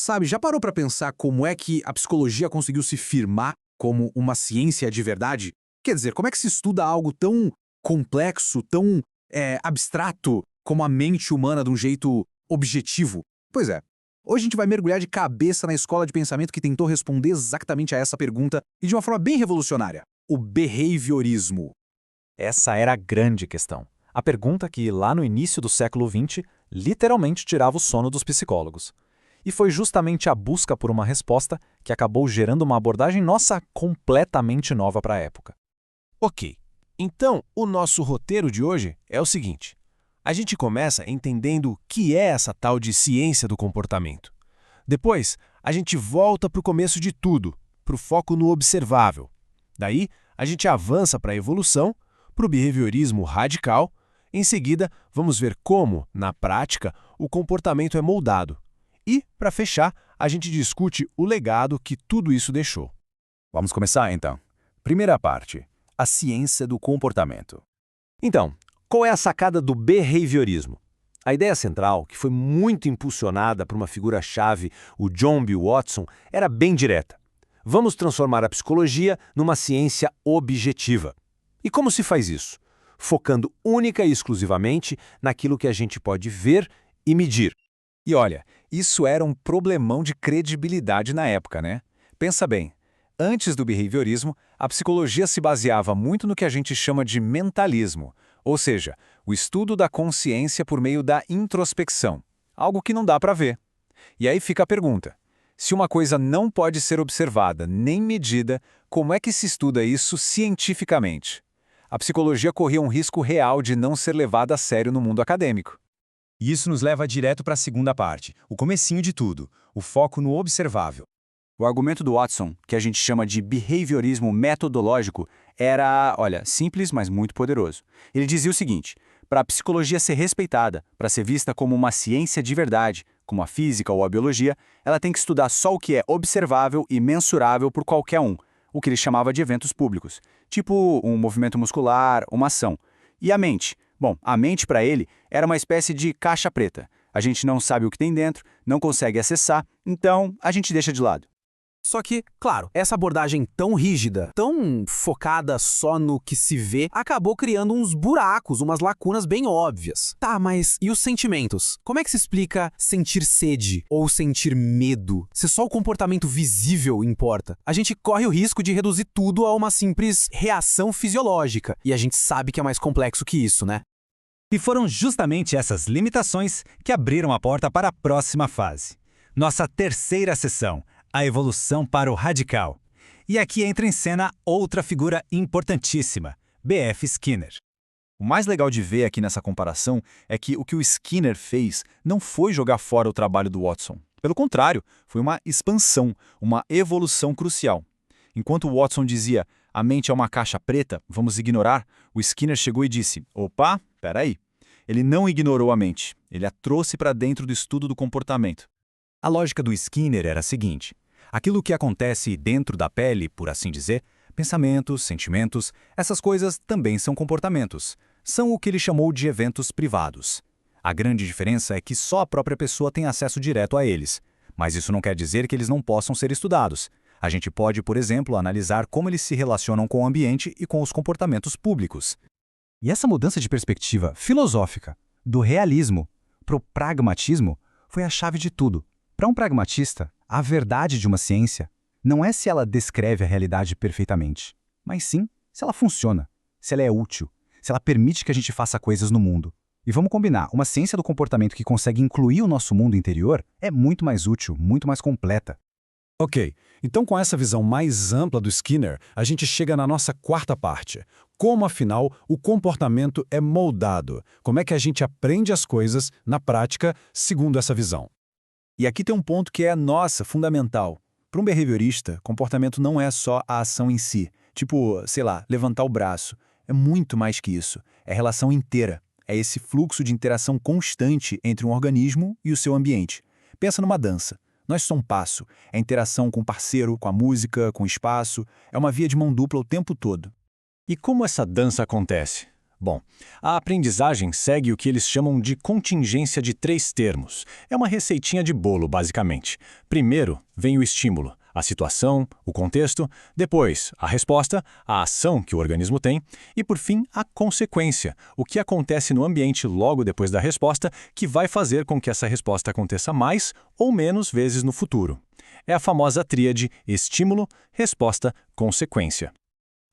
Sabe, já parou para pensar como é que a psicologia conseguiu se firmar como uma ciência de verdade? Quer dizer, como é que se estuda algo tão complexo, tão abstrato como a mente humana de um jeito objetivo? Pois é, hoje a gente vai mergulhar de cabeça na escola de pensamento que tentou responder exatamente a essa pergunta e de uma forma bem revolucionária: o behaviorismo. Essa era a grande questão. A pergunta que, lá no início do século XX, literalmente tirava o sono dos psicólogos. E foi justamente a busca por uma resposta que acabou gerando uma abordagem nossa completamente nova para a época. Ok, então o nosso roteiro de hoje é o seguinte. A gente começa entendendo o que é essa tal de ciência do comportamento. Depois, a gente volta para o começo de tudo, para o foco no observável. Daí, a gente avança para a evolução, para o behaviorismo radical. Em seguida, vamos ver como, na prática, o comportamento é moldado. E, para fechar, a gente discute o legado que tudo isso deixou. Vamos começar, então. Primeira parte, a ciência do comportamento. Então, qual é a sacada do behaviorismo? A ideia central, que foi muito impulsionada por uma figura-chave, o John B. Watson, era bem direta. Vamos transformar a psicologia numa ciência objetiva. E como se faz isso? Focando única e exclusivamente naquilo que a gente pode ver e medir. E olha, isso era um problemão de credibilidade na época, né? Pensa bem, antes do behaviorismo, a psicologia se baseava muito no que a gente chama de mentalismo, ou seja, o estudo da consciência por meio da introspecção, algo que não dá para ver. E aí fica a pergunta: se uma coisa não pode ser observada nem medida, como é que se estuda isso cientificamente? A psicologia corria um risco real de não ser levada a sério no mundo acadêmico. E isso nos leva direto para a segunda parte, o comecinho de tudo, o foco no observável. O argumento do Watson, que a gente chama de behaviorismo metodológico, era, simples, mas muito poderoso. Ele dizia o seguinte: para a psicologia ser respeitada, para ser vista como uma ciência de verdade, como a física ou a biologia, ela tem que estudar só o que é observável e mensurável por qualquer um, o que ele chamava de eventos públicos, tipo um movimento muscular, uma ação. E a mente? Bom, a mente para ele era uma espécie de caixa preta. A gente não sabe o que tem dentro, não consegue acessar, então a gente deixa de lado. Só que, claro, essa abordagem tão rígida, tão focada só no que se vê, acabou criando uns buracos, umas lacunas bem óbvias. Tá, mas e os sentimentos? Como é que se explica sentir sede ou sentir medo, se só o comportamento visível importa? A gente corre o risco de reduzir tudo a uma simples reação fisiológica, e a gente sabe que é mais complexo que isso, né? E foram justamente essas limitações que abriram a porta para a próxima fase. Nossa terceira sessão, a evolução para o radical. E aqui entra em cena outra figura importantíssima, B.F. Skinner. O mais legal de ver aqui nessa comparação é que o Skinner fez não foi jogar fora o trabalho do Watson. Pelo contrário, foi uma expansão, uma evolução crucial. Enquanto o Watson dizia, a mente é uma caixa preta, vamos ignorar, o Skinner chegou e disse, opa, peraí. Ele não ignorou a mente, ele a trouxe para dentro do estudo do comportamento. A lógica do Skinner era a seguinte: aquilo que acontece dentro da pele, por assim dizer, pensamentos, sentimentos, essas coisas também são comportamentos. São o que ele chamou de eventos privados. A grande diferença é que só a própria pessoa tem acesso direto a eles. Mas isso não quer dizer que eles não possam ser estudados. A gente pode, por exemplo, analisar como eles se relacionam com o ambiente e com os comportamentos públicos. E essa mudança de perspectiva filosófica, do realismo para o pragmatismo, foi a chave de tudo. Para um pragmatista, a verdade de uma ciência não é se ela descreve a realidade perfeitamente, mas sim se ela funciona, se ela é útil, se ela permite que a gente faça coisas no mundo. E vamos combinar, uma ciência do comportamento que consegue incluir o nosso mundo interior é muito mais útil, muito mais completa. Ok, então com essa visão mais ampla do Skinner, a gente chega na nossa quarta parte. Como, afinal, o comportamento é moldado? Como é que a gente aprende as coisas, na prática, segundo essa visão? E aqui tem um ponto que é, fundamental. Para um behaviorista, comportamento não é só a ação em si. Tipo, levantar o braço. É muito mais que isso. É relação inteira. É esse fluxo de interação constante entre um organismo e o seu ambiente. Pensa numa dança. Não é só um passo. É interação com o parceiro, com a música, com o espaço. É uma via de mão dupla o tempo todo. E como essa dança acontece? Bom, a aprendizagem segue o que eles chamam de contingência de 3 termos. É uma receitinha de bolo, basicamente. Primeiro vem o estímulo, a situação, o contexto, depois a resposta, a ação que o organismo tem e, por fim, a consequência, o que acontece no ambiente logo depois da resposta que vai fazer com que essa resposta aconteça mais ou menos vezes no futuro. É a famosa tríade estímulo, resposta, consequência.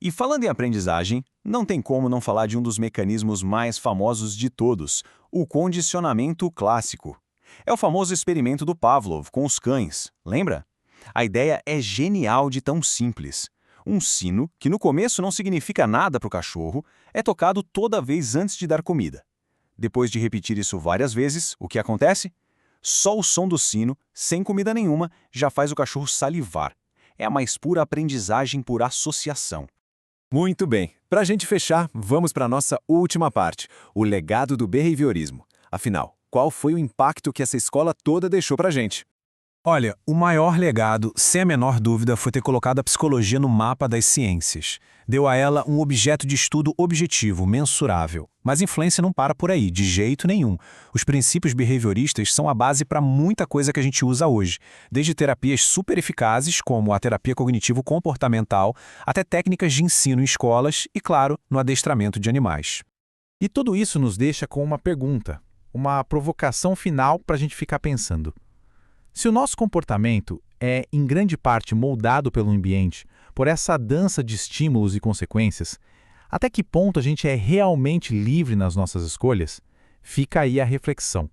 E falando em aprendizagem, não tem como não falar de um dos mecanismos mais famosos de todos, o condicionamento clássico. É o famoso experimento do Pavlov com os cães, lembra? A ideia é genial de tão simples. Um sino, que no começo não significa nada para o cachorro, é tocado toda vez antes de dar comida. Depois de repetir isso várias vezes, o que acontece? Só o som do sino, sem comida nenhuma, já faz o cachorro salivar. É a mais pura aprendizagem por associação. Muito bem. Para a gente fechar, vamos para a nossa última parte, o legado do behaviorismo. Afinal, qual foi o impacto que essa escola toda deixou para a gente? Olha, o maior legado, sem a menor dúvida, foi ter colocado a psicologia no mapa das ciências. Deu a ela um objeto de estudo objetivo, mensurável. Mas a influência não para por aí, de jeito nenhum. Os princípios behavioristas são a base para muita coisa que a gente usa hoje, desde terapias super eficazes, como a terapia cognitivo-comportamental, até técnicas de ensino em escolas e, claro, no adestramento de animais. E tudo isso nos deixa com uma pergunta, uma provocação final para a gente ficar pensando. Se o nosso comportamento é, em grande parte, moldado pelo ambiente, por essa dança de estímulos e consequências, até que ponto a gente é realmente livre nas nossas escolhas? Fica aí a reflexão.